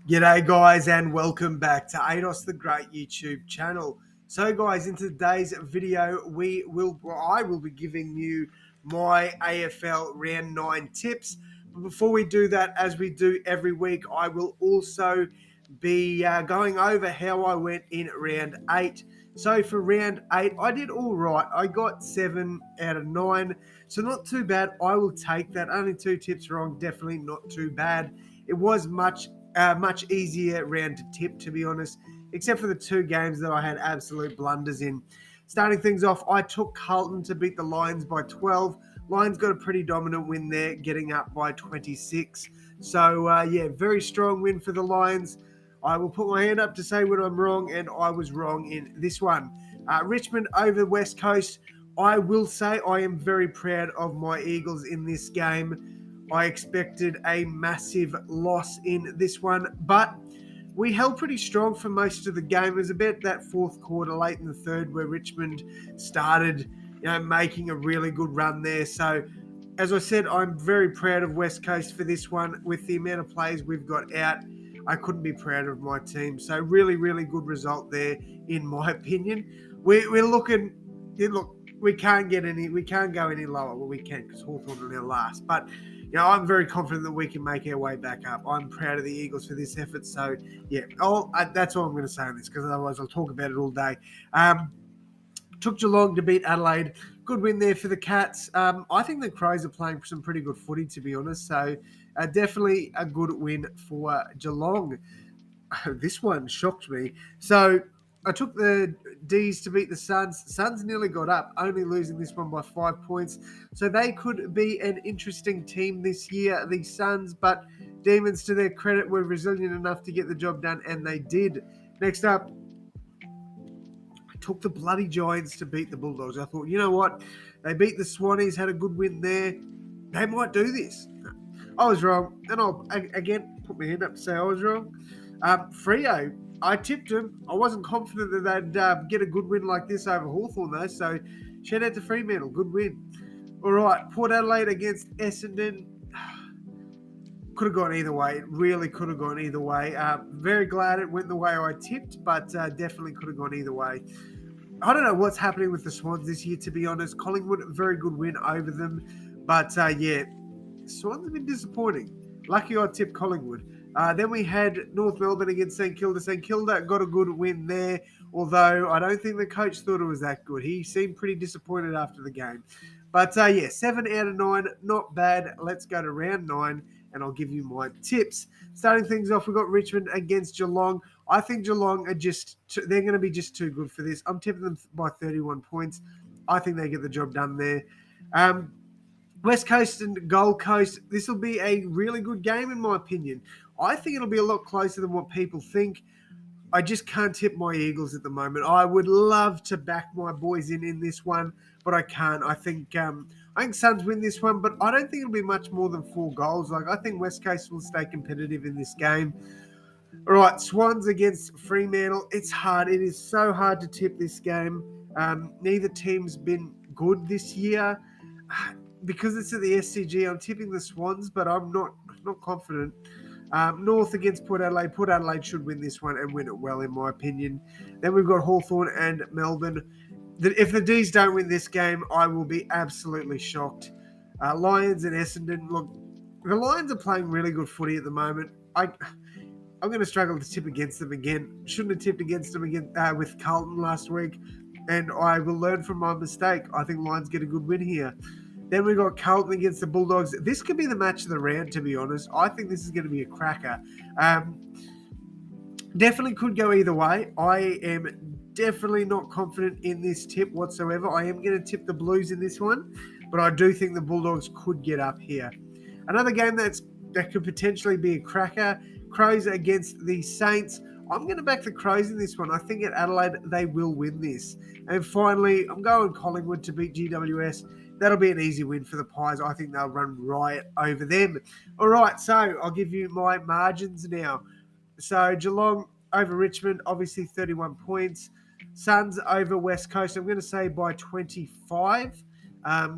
G'day guys and welcome back to AdosTheGreat YouTube channel. So guys, in today's video I will be giving you my AFL round 9 tips. But before we do that, as we do every week, I will also be going over how I went in round 8. So for round 8, I did all right. I got 7 out of 9, so not too bad. I will take that. Only 2 tips wrong, definitely not too bad. It was much easier round to tip, to be honest, except for the 2 games that I had absolute blunders in. Starting things off, I took Carlton to beat the Lions by 12. Lions got a pretty dominant win there, getting up by 26. So, yeah, very strong win for the Lions. I will put my hand up to say when I'm wrong, and I was wrong in this one. Richmond over West Coast. I will say I am very proud of my Eagles in this game. I expected a massive loss in this one, but we held pretty strong for most of the game. It was about that fourth quarter, late in the third, where Richmond started, making a really good run there. So, as I said, I'm very proud of West Coast for this one. With the amount of players we've got out, I couldn't be prouder of my team. So, really, really good result there, in my opinion. We're looking. Look, we can't go any lower. Well, we can because Hawthorn are now last, but I'm very confident that we can make our way back up. I'm proud of the Eagles for this effort. So, yeah, that's all I'm going to say on this, because otherwise I'll talk about it all day. Took Geelong to beat Adelaide. Good win there for the Cats. I think the Crows are playing some pretty good footy, to be honest. So, definitely a good win for Geelong. This one shocked me. So, I took the D's to beat the Suns. Suns nearly got up, only losing this one by 5 points. So they could be an interesting team this year, the Suns. But Demons, to their credit, were resilient enough to get the job done, and they did. Next up, I took the bloody Giants to beat the Bulldogs. I thought, you know what? They beat the Swannies, had a good win there. They might do this. I was wrong. And I'll, again, put my hand up to say I was wrong. Freo, I tipped them. I wasn't confident that they'd get a good win like this over Hawthorn, though. So, shout out to Fremantle. Good win. All right, Port Adelaide against Essendon. Could have gone either way. It really could have gone either way. Very glad it went the way I tipped, but definitely could have gone either way. I don't know what's happening with the Swans this year, to be honest. Collingwood, very good win over them. But, yeah, Swans have been disappointing. Lucky I tipped Collingwood. Then we had North Melbourne against St Kilda. St Kilda got a good win there, although I don't think the coach thought it was that good. He seemed pretty disappointed after the game. But, yeah, 7 out of 9, not bad. Let's go to round 9, and I'll give you my tips. Starting things off, we've got Richmond against Geelong. I think Geelong are they're going to be just too good for this. I'm tipping them by 31 points. I think they get the job done there. West Coast and Gold Coast, this will be a really good game in my opinion. I think it'll be a lot closer than what people think. I just can't tip my Eagles at the moment. I would love to back my boys in this one, but I can't. I think Suns win this one, but I don't think it'll be much more than 4 goals. Like, I think West Coast will stay competitive in this game. All right, Swans against Fremantle. It's hard. It is so hard to tip this game. Neither team's been good this year. Because it's at the SCG, I'm tipping the Swans, but I'm not confident. North against Port Adelaide. Port Adelaide should win this one and win it well, in my opinion. Then we've got Hawthorn and Melbourne. If the D's don't win this game, I will be absolutely shocked. Lions and Essendon. Look, the Lions are playing really good footy at the moment. I'm going to struggle to tip against them again. Shouldn't have tipped against them again with Carlton last week, and I will learn from my mistake. I think Lions get a good win here. Then we got Carlton against the Bulldogs. This could be the match of the round, to be honest. I think this is going to be a cracker. Definitely could go either way. I am definitely not confident in this tip whatsoever. I am going to tip the Blues in this one, but I do think the Bulldogs could get up here. Another game that could potentially be a cracker, Crows against the Saints. I'm going to back the Crows in this one. I think at Adelaide they will win this. And finally, I'm going Collingwood to beat GWS. That'll be an easy win for the Pies. I think they'll run riot over them. All right, so I'll give you my margins now. So Geelong over Richmond, obviously 31 points. Suns over West Coast, I'm going to say by 25.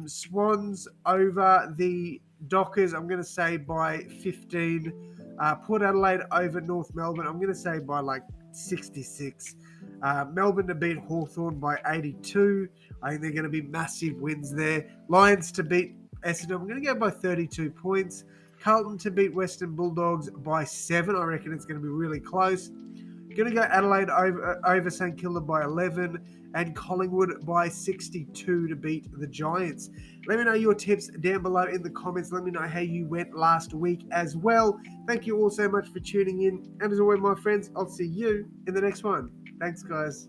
Swans over the Dockers, I'm going to say by 15. Port Adelaide over North Melbourne. I'm going to say by like 66. Melbourne to beat Hawthorn by 82. I think they're going to be massive wins there. Lions to beat Essendon. I'm going to go by 32 points. Carlton to beat Western Bulldogs by 7. I reckon it's going to be really close. Going to go Adelaide over St Kilda by 11 and Collingwood by 62 to beat the Giants. Let me know your tips down below in the comments. Let me know how you went last week as well. Thank you all so much for tuning in. And as always, my friends, I'll see you in the next one. Thanks, guys.